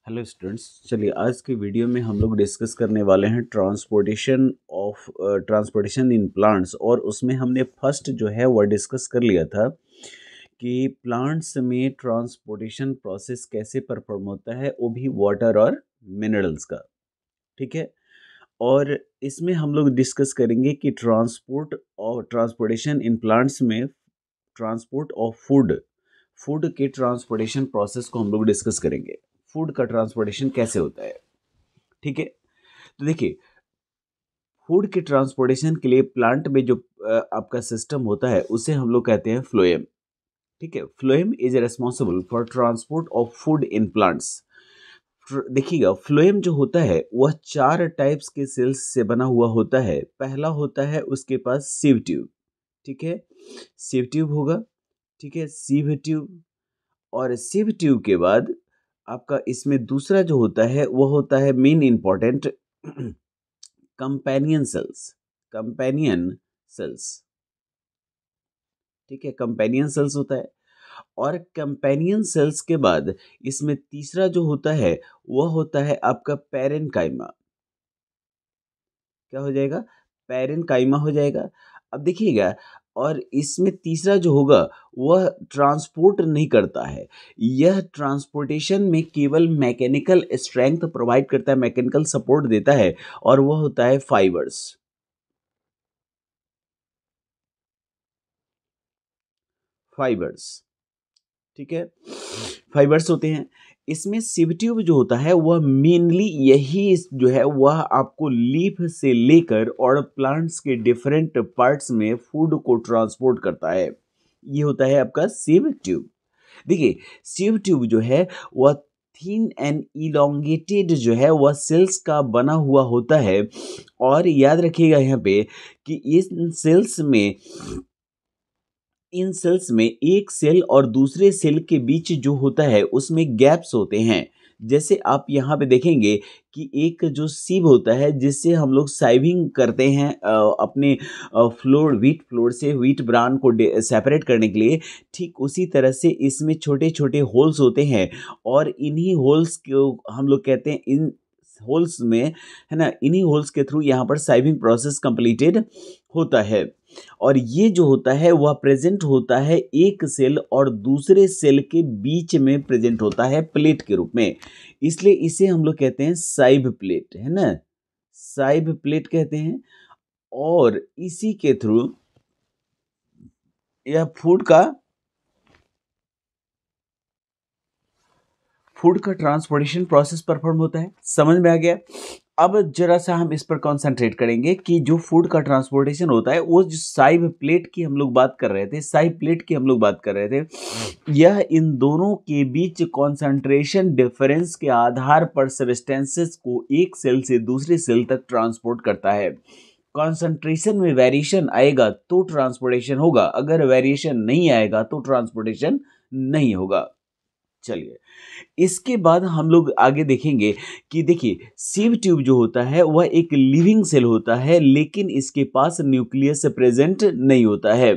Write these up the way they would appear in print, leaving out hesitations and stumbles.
Hello students, चलिए आज की वीडियो में हम लोग डिस्कस करने वाले हैं ट्रांसपोर्टेशन इन प्लांट्स। और उसमें हमने फर्स्ट जो है वो डिस्कस कर लिया था कि प्लांट्स में ट्रांसपोर्टेशन प्रोसेस कैसे परफॉर्म होता है, वो भी वाटर और मिनरल्स का। ठीक है। और इसमें हम लोग डिस्कस करेंगे कि ट्रांसपोर्टेशन इन प्लांट्स में ट्रांसपोर्ट ऑफ फूड फूड के ट्रांसपोर्टेशन प्रोसेस को हम लोग डिस्कस करेंगे। फूड का ट्रांसपोर्टेशन कैसे होता है। ठीक है। तो देखिए, फूड के ट्रांसपोर्टेशन के लिए प्लांट में जो आपका सिस्टम होता है उसे हम लोग कहते हैं फ्लोएम। ठीक है। Phloem is responsible for transport of food in plants. देखिएगा, फ्लोएम जो होता है वह 4 टाइप्स के सेल्स से बना हुआ होता है। पहला होता है उसके पास सीव ट्यूब। ठीक है। सीव ट्यूब होगा। ठीक है, सीव ट्यूब। और सिव ट्यूब के बाद आपका इसमें दूसरा जो होता है वो होता है main important companion cells. Companion cells. ठीक है, कंपेनियन सेल्स होता है। और कंपेनियन सेल्स के बाद इसमें तीसरा जो होता है वह होता है आपका पेरेन्काइमा। क्या हो जाएगा? पेरेन्काइमा हो जाएगा। अब देखिएगा, और इसमें तीसरा जो होगा वह ट्रांसपोर्ट नहीं करता है। यह ट्रांसपोर्टेशन में केवल मैकेनिकल स्ट्रेंथ प्रोवाइड करता है, मैकेनिकल सपोर्ट देता है, और वह होता है फाइबर्स। फाइबर्स। ठीक है। फाइबर्स होते हैं। इसमें सिव ट्यूब जो होता है वह मेनली यही जो है वह आपको लीफ से लेकर और प्लांट्स के डिफरेंट पार्ट्स में फूड को ट्रांसपोर्ट करता है। ये होता है आपका सिव ट्यूब। देखिए, सिव ट्यूब जो है वह थिन एंड इलोंगेटेड जो है वह सेल्स का बना हुआ होता है। और याद रखिएगा यहाँ पे कि इन सेल्स में एक सेल और दूसरे सेल के बीच जो होता है उसमें गैप्स होते हैं। जैसे आप यहाँ पे देखेंगे कि एक जो सीव होता है जिससे हम लोग साइविंग करते हैं अपने व्हीट फ्लोर से व्हीट ब्रान को सेपरेट करने के लिए। ठीक उसी तरह से इसमें छोटे छोटे होल्स होते हैं, और इन्हीं होल्स को हम लोग कहते हैं, इन होल्स में, है ना, इन्हीं होल्स के थ्रू यहाँ पर साइविंग प्रोसेस कंप्लीटेड होता है। और ये जो होता है वह प्रेजेंट होता है एक सेल और दूसरे सेल के बीच में प्रेजेंट होता है प्लेट के रूप में। इसलिए इसे हम लोग कहते हैं साइब प्लेट, है ना, साइब प्लेट कहते हैं। और इसी के थ्रू यह फूड का ट्रांसपोर्टेशन प्रोसेस परफॉर्म होता है। समझ में आ गया? अब जरा सा हम इस पर कंसंट्रेट करेंगे कि जो फूड का ट्रांसपोर्टेशन होता है वो जो साइब प्लेट की हम लोग बात कर रहे थे, साइब प्लेट की हम लोग बात कर रहे थे, यह इन दोनों के बीच कंसंट्रेशन डिफरेंस के आधार पर सब्सटेंसेस को एक सेल से दूसरे सेल तक ट्रांसपोर्ट करता है। कंसंट्रेशन में वेरिएशन आएगा तो ट्रांसपोर्टेशन होगा, अगर वेरिएशन नहीं आएगा तो ट्रांसपोर्टेशन नहीं होगा। चलिए, इसके बाद हम लोग आगे देखेंगे कि देखिए, सीव ट्यूब जो होता है वह एक लिविंग सेल होता है, लेकिन इसके पास न्यूक्लियस प्रेजेंट नहीं होता है।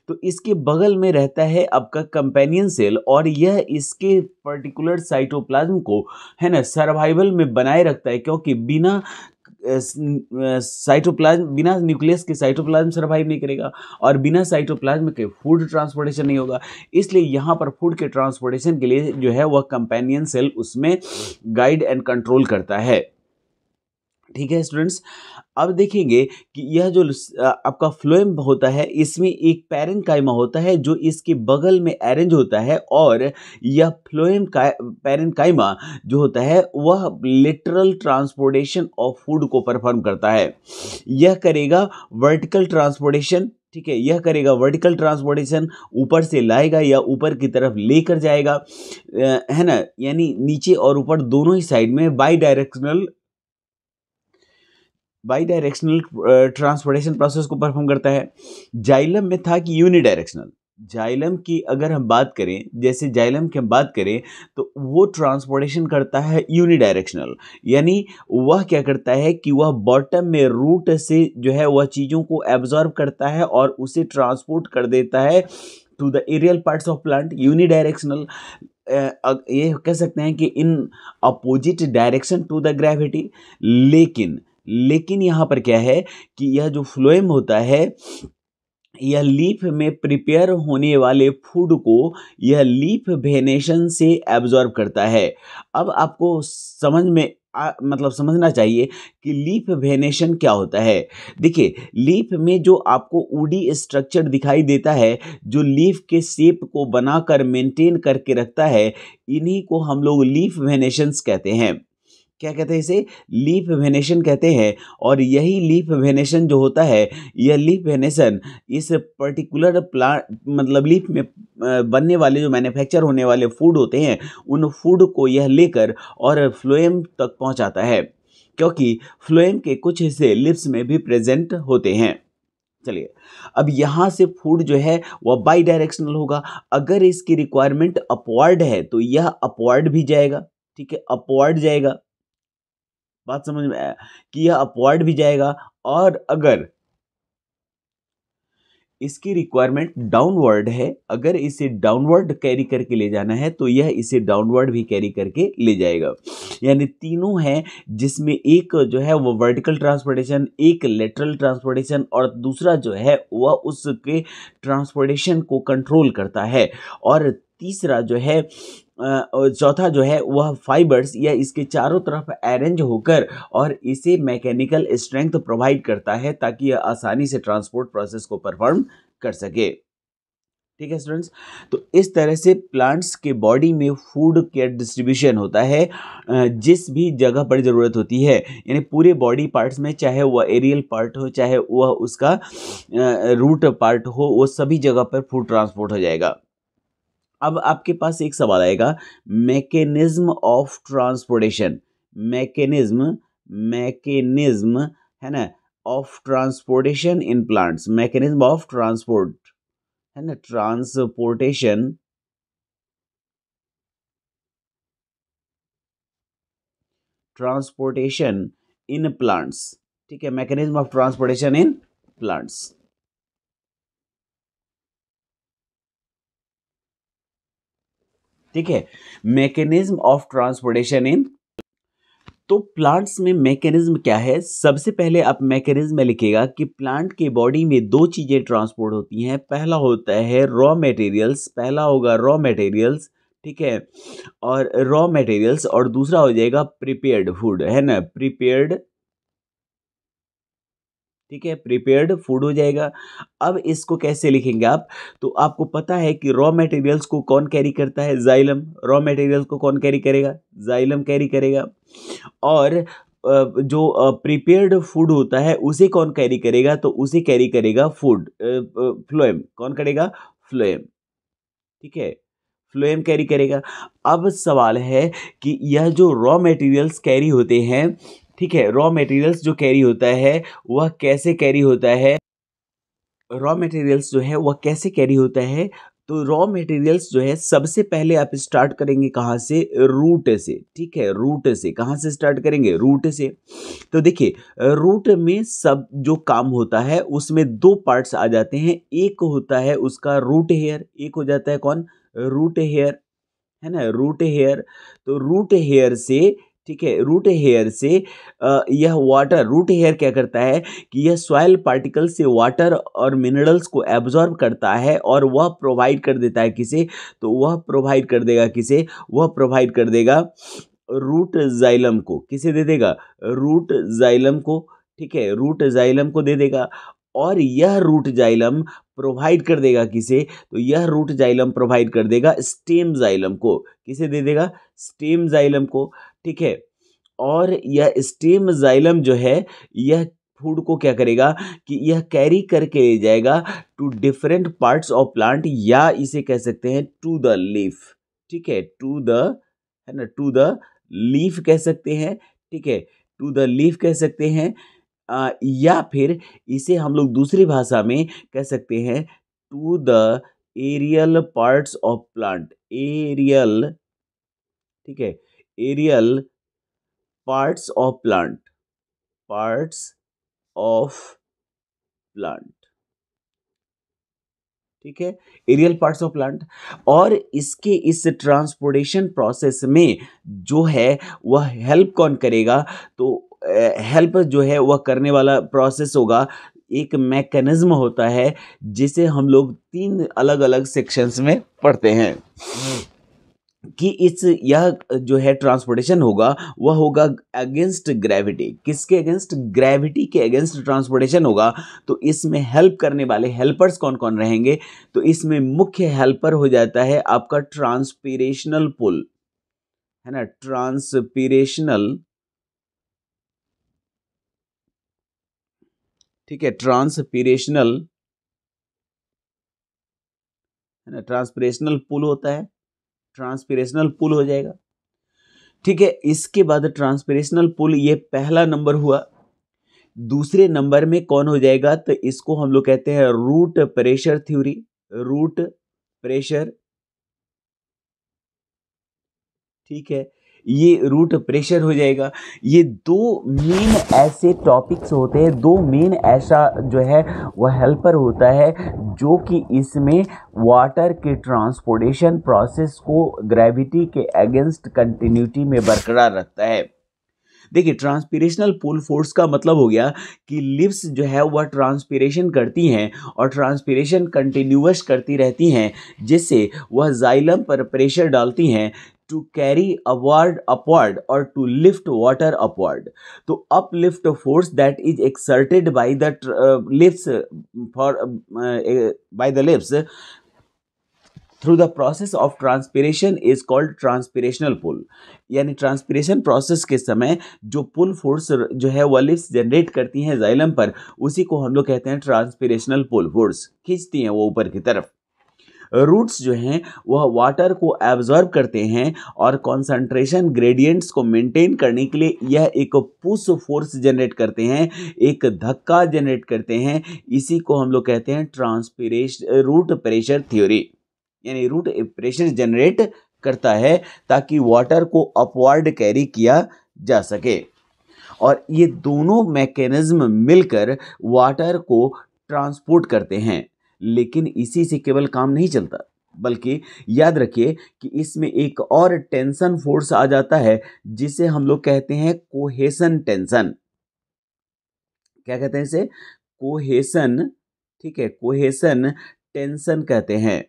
तो इसके बगल में रहता है आपका कंपेनियन सेल, और यह इसके पर्टिकुलर साइटोप्लाज्म को, है ना, सर्वाइवल में बनाए रखता है, क्योंकि बिना न्यूक्लियस के साइटोप्लाज्म सर्वाइव नहीं करेगा, और बिना साइटोप्लाज्म के फूड ट्रांसपोर्टेशन नहीं होगा। इसलिए यहाँ पर फूड के ट्रांसपोर्टेशन के लिए जो है वह कंपेनियन सेल उसमें गाइड एंड कंट्रोल करता है। ठीक है स्टूडेंट्स, अब देखेंगे कि यह जो आपका फ्लोएम होता है इसमें एक पैरेन्काइमा होता है जो इसके बगल में अरेंज होता है, और यह पैरेन्काइमा जो होता है वह लिटरल ट्रांसपोर्टेशन ऑफ फूड को परफॉर्म करता है। यह करेगा वर्टिकल ट्रांसपोर्टेशन। ठीक है, यह करेगा वर्टिकल ट्रांसपोर्टेशन, ऊपर से लाएगा या ऊपर की तरफ लेकर जाएगा, है ना, यानी नीचे और ऊपर दोनों ही साइड में बाई डायरेक्शनल ट्रांसपोर्टेशन प्रोसेस को परफॉर्म करता है। जाइलम में था कि यूनिडायरेक्शनल। जाइलम की अगर हम बात करें, जैसे जाइलम की हम बात करें, तो वो ट्रांसपोर्टेशन करता है यूनिडायरेक्शनल, यानी वह क्या करता है कि वह बॉटम में रूट से जो है वह चीज़ों को एब्जॉर्ब करता है और उसे ट्रांसपोर्ट कर देता है to the aerial parts of plant. Unidirectional ये कह सकते हैं कि in opposite direction to the gravity. लेकिन लेकिन यहाँ पर क्या है कि यह जो फ्लोएम होता है, यह लीफ में प्रिपेयर होने वाले फूड को यह लीफ वेनेशन से एब्जॉर्ब करता है। अब आपको समझ में मतलब समझना चाहिए कि लीफ वेनेशन क्या होता है। देखिए, लीफ में जो आपको वुडी स्ट्रक्चर दिखाई देता है, जो लीफ के शेप को बनाकर मेंटेन करके रखता है, इन्हीं को हम लोग लीफ वेनेशंस कहते हैं। क्या कहते हैं इसे? लीफ वेनेशन कहते हैं। और यही लीफ वेनेशन जो होता है, यह लीफ वेनेशन इस पर्टिकुलर प्लांट मतलब लीफ में बनने वाले जो मैन्युफैक्चर होने वाले फूड होते हैं, उन फूड को यह लेकर और फ्लोएम तक पहुंचाता है, क्योंकि फ्लोएम के कुछ हिस्से लिप्स में भी प्रेजेंट होते हैं। चलिए, अब यहाँ से फूड जो है वह बाई डायरेक्शनल होगा। अगर इसकी रिक्वायरमेंट अपवर्ड है तो यह अपवर्ड भी जाएगा। ठीक है, अपवर्ड जाएगा। बात समझ में आया कि यह अपवर्ड भी जाएगा। और अगर इसकी रिक्वायरमेंट डाउनवर्ड है, अगर इसे डाउनवर्ड कैरी करके ले जाना है तो यह इसे डाउनवर्ड भी कैरी करके ले जाएगा। यानी तीनों हैं, जिसमें एक जो है वो वर्टिकल ट्रांसपोर्टेशन, एक लेटरल ट्रांसपोर्टेशन और दूसरा जो है वह उसके ट्रांसपोर्टेशन को कंट्रोल करता है। और तीसरा जो है और चौथा जो है वह फाइबर्स या इसके चारों तरफ अरेंज होकर और इसे मैकेनिकल स्ट्रेंथ प्रोवाइड करता है, ताकि यह आसानी से ट्रांसपोर्ट प्रोसेस को परफॉर्म कर सके। ठीक है स्टूडेंट्स, तो इस तरह से प्लांट्स के बॉडी में फूड का डिस्ट्रीब्यूशन होता है जिस भी जगह पर ज़रूरत होती है, यानी पूरे बॉडी पार्ट्स में, चाहे वह एरियल पार्ट हो चाहे वह उसका रूट पार्ट हो, वो सभी जगह पर फूड ट्रांसपोर्ट हो जाएगा। अब आपके पास एक सवाल आएगा, mechanism of transportation. Mechanism mechanism है ना, of transportation in plants. Mechanism of transport है ना, ट्रांसपोर्टेशन इन प्लांट्स। ठीक है, mechanism of transportation in plants. ठीक है, मैकेनिज्म ऑफ ट्रांसपोर्टेशन इन, तो प्लांट्स में मैकेनिज्म क्या है? सबसे पहले आप मैकेनिज्म में लिखिएगा कि प्लांट के बॉडी में दो चीजें ट्रांसपोर्ट होती हैं। पहला होता है रॉ मटेरियल्स, पहला होगा रॉ मटेरियल्स। ठीक है, और रॉ मटेरियल्स, और दूसरा हो जाएगा प्रिपेयर्ड फूड, है ना, प्रिपेयर्ड। ठीक है, प्रिपेयर्ड फूड हो जाएगा। अब इसको कैसे लिखेंगे आप? तो आपको पता है कि रॉ मटेरियल्स को कौन कैरी करता है? जाइलम। रॉ मटेरियल्स को कौन कैरी करेगा? जाइलम कैरी करेगा। और जो प्रिपेयर्ड फूड होता है उसे कौन कैरी करेगा? तो उसे कैरी करेगा फूड फ्लोएम। कौन करेगा? फ्लोएम। ठीक है, फ्लोएम कैरी करेगा। अब सवाल है कि यह जो रॉ मटेरियल्स कैरी होते हैं, ठीक है, रॉ मटेरियल्स जो कैरी होता है वह कैसे कैरी होता है? रॉ मटेरियल्स जो है वह कैसे कैरी होता है? तो रॉ मटेरियल्स जो है सबसे पहले आप स्टार्ट करेंगे कहाँ से? रूट से। ठीक है, रूट से। कहाँ से स्टार्ट करेंगे? रूट से। तो देखिए, रूट में सब जो काम होता है उसमें दो पार्ट्स आ जाते हैं। एक होता है उसका रूट हेयर, एक हो जाता है कौन? रूट हेयर, है ना, रूट हेयर। तो रूट हेयर से, ठीक है, रूट हेयर से यह वाटर, रूट हेयर क्या करता है कि यह सॉइल पार्टिकल से वाटर और मिनरल्स को एब्जॉर्ब करता है और वह प्रोवाइड कर देता है किसे? तो वह प्रोवाइड कर देगा किसे? वह प्रोवाइड कर देगा रूट जाइलम को। किसे दे देगा? रूट जाइलम को। ठीक है, रूट जाइलम को दे देगा। और यह रूट जाइलम प्रोवाइड कर देगा किसे? तो यह रूट जाइलम प्रोवाइड कर देगा स्टेम जाइलम को। किसे दे देगा? स्टेम जाइलम को। ठीक है, और यह स्टेम जाइलम जो है, यह फूड को क्या करेगा कि यह कैरी करके ले जाएगा to different parts of plant, या इसे कह सकते हैं टू द लीफ। ठीक है, टू द, है ना, टू द लीफ कह सकते हैं। ठीक है, टू द लीफ कह सकते हैं। या फिर इसे हम लोग दूसरी भाषा में कह सकते हैं to the aerial parts of plant. Aerial, ठीक है, aerial parts of plant, parts of plant. ठीक है, एरियल पार्ट्स ऑफ प्लांट। और इसके इस ट्रांसपोर्टेशन प्रोसेस में जो है वह हेल्प कौन करेगा, तो हेल्प जो है वह करने वाला प्रोसेस होगा, एक मैकेनिज्म होता है जिसे हम लोग 3 अलग-अलग सेक्शंस में पढ़ते हैं कि इस यह जो है ट्रांसपोर्टेशन होगा वह होगा अगेंस्ट ग्रेविटी। किसके अगेंस्ट? ग्रेविटी के अगेंस्ट ट्रांसपोर्टेशन होगा। तो इसमें हेल्प करने वाले हेल्पर्स कौन कौन रहेंगे? तो इसमें मुख्य हेल्पर हो जाता है आपका ट्रांसपीरेशनल पुल, है ना, ट्रांसपीरेशनल, ठीक है, ट्रांसपीरेशनल, है ना, ट्रांसपीरेशनल पुल होता है, ट्रांसपीरेशनल पुल हो जाएगा। ठीक है, इसके बाद ट्रांसपीरेशनल पुल ये पहला नंबर हुआ। दूसरे नंबर में कौन हो जाएगा? तो इसको हम लोग कहते हैं root pressure theory, root pressure, ठीक है, ये रूट प्रेशर हो जाएगा। ये दो मेन ऐसे टॉपिक्स होते हैं, दो मेन ऐसा जो है वह हेल्पर होता है जो कि इसमें वाटर के ट्रांसपोर्टेशन प्रोसेस को ग्रेविटी के अगेंस्ट कंटिन्यूटी में बरकरार रखता है। देखिए, ट्रांसपीरेशनल पुल फोर्स का मतलब हो गया कि लिप्स जो है वह ट्रांसपीरेशन करती हैं और ट्रांसपीरेशन कंटिन्यूअस करती रहती हैं, जिससे वह जाइलम पर प्रेशर डालती हैं टू कैरी अपवर्ड और टू लिफ्ट वाटर अपवर्ड। तो uplift force that is exerted by the lips for by the lips through the process of transpiration is called transpirational pull. यानी ट्रांसपीरेशन प्रोसेस के समय जो पुल force जो है वह lips generate करती हैं जाइलम पर, उसी को हम लोग कहते हैं ट्रांसपीरेशनल पुल फोर्स, खींचती हैं वो ऊपर की तरफ। रूट्स जो हैं वह वाटर को एब्जॉर्ब करते हैं और कॉन्सेंट्रेशन ग्रेडियंट्स को मेंटेन करने के लिए यह एक पुश फोर्स जनरेट करते हैं, एक धक्का जनरेट करते हैं। इसी को हम लोग कहते हैं ट्रांसपीरेशन रूट प्रेशर थ्योरी। यानी रूट प्रेशर जनरेट करता है ताकि वाटर को अपवर्ड कैरी किया जा सके। और ये दोनों मैकेनिज्म मिलकर वाटर को ट्रांसपोर्ट करते हैं। लेकिन इसी से केवल काम नहीं चलता, बल्कि याद रखिए कि इसमें एक और टेंशन फोर्स आ जाता है जिसे हम लोग कहते हैं कोहेशन टेंशन। क्या कहते हैं इसे? कोहेशन, ठीक है, कोहेशन टेंशन कहते हैं।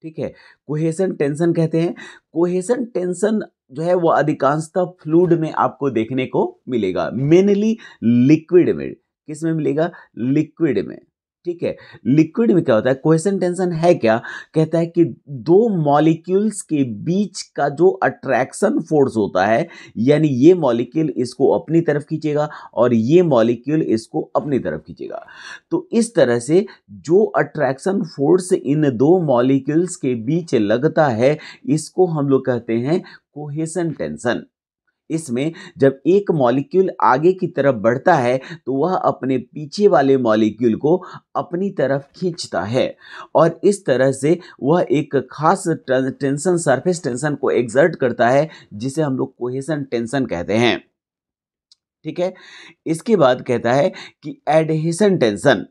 ठीक है, कोहेशन टेंशन कहते हैं। कोहेशन टेंशन जो है वो अधिकांशतः फ्लूइड में आपको देखने को मिलेगा, मेनली लिक्विड में। किस में मिलेगा? लिक्विड में। ठीक है, लिक्विड में क्या होता है? कोहेशन टेंशन है क्या? कहता है कि दो मॉलिक्यूल्स के बीच का जो अट्रैक्शन फोर्स होता है, यानी ये मॉलिक्यूल इसको अपनी तरफ खींचेगा और ये मॉलिक्यूल इसको अपनी तरफ खींचेगा। तो इस तरह से जो अट्रैक्शन फोर्स इन दो मॉलिक्यूल्स के बीच लगता है, इसको हम लोग कहते हैं कोहेशन टेंशन। इसमें जब एक मॉलिक्यूल आगे की तरफ बढ़ता है तो वह अपने पीछे वाले मॉलिक्यूल को अपनी तरफ खींचता है और इस तरह से वह एक खास टेंशन, सरफेस टेंशन को एक्सर्ट करता है, जिसे हम लोग कोहेशन टेंशन कहते हैं। ठीक है, इसके बाद कहता है कि एडहेशन टेंशन।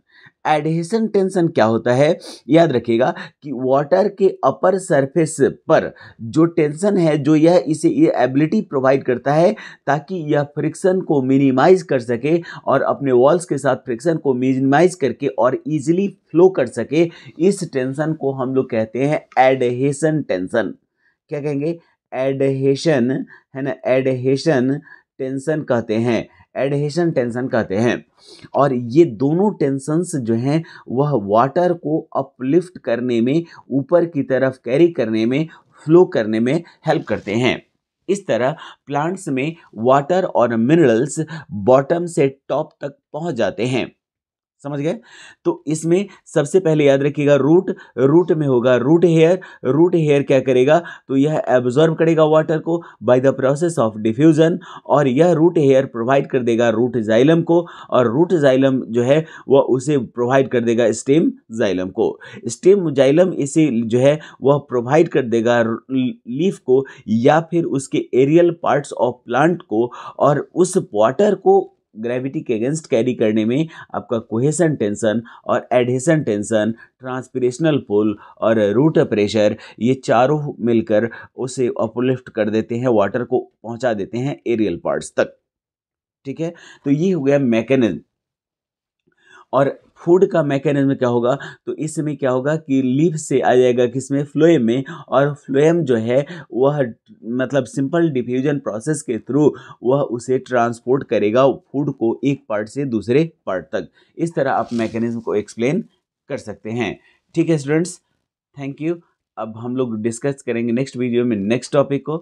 एडहेशन टेंशन क्या होता है? याद रखिएगा कि वाटर के अपर सरफेस पर जो टेंशन है, जो यह इसे ये एबिलिटी प्रोवाइड करता है ताकि यह फ्रिक्शन को मिनिमाइज कर सके और अपने वॉल्स के साथ फ्रिक्शन को मिनिमाइज करके और इजीली फ्लो कर सके, इस टेंशन को हम लोग कहते हैं एडहेशन टेंशन। क्या कहेंगे? एडहेशन, है ना, एडहेशन टेंशन कहते हैं, एडहेशन टेंशन कहते हैं। और ये दोनों टेंशन्स जो हैं वह वाटर को अपलिफ्ट करने में, ऊपर की तरफ कैरी करने में, फ्लो करने में हेल्प करते हैं। इस तरह प्लांट्स में वाटर और मिनरल्स बॉटम से टॉप तक पहुंच जाते हैं। समझ गए? तो इसमें सबसे पहले याद रखिएगा रूट, रूट में होगा रूट हेयर। रूट हेयर क्या करेगा? तो यह एब्जॉर्ब करेगा वाटर को by the process of diffusion और यह रूट हेयर प्रोवाइड कर देगा रूट जाइलम को और रूट जाइलम जो है वह उसे प्रोवाइड कर देगा स्टेम जाइलम को। स्टेम जाइलम इसे जो है वह प्रोवाइड कर देगा लीफ को या फिर उसके एरियल पार्ट्स ऑफ प्लांट को और उस वाटर को ग्रेविटी के अगेंस्ट कैरी करने में आपका कोहेशन टेंशन और एडहेशन टेंशन, ट्रांसपिरेशनल पुल और रूट प्रेशर, ये चारों मिलकर उसे अपलिफ्ट कर देते हैं, वाटर को पहुंचा देते हैं एरियल पार्ट्स तक। ठीक है, तो ये हो गया मैकेनिज्म। और फूड का मैकेनिज्म क्या होगा, तो इसमें क्या होगा कि लीफ से आ जाएगा किसमें, फ्लोएम में, और फ्लोएम जो है वह मतलब सिंपल डिफ्यूजन प्रोसेस के थ्रू वह उसे ट्रांसपोर्ट करेगा फूड को एक पार्ट से दूसरे पार्ट तक। इस तरह आप मैकेनिज्म को एक्सप्लेन कर सकते हैं। ठीक है स्टूडेंट्स, थैंक यू। अब हम लोग डिस्कस करेंगे नेक्स्ट वीडियो में नेक्स्ट टॉपिक को।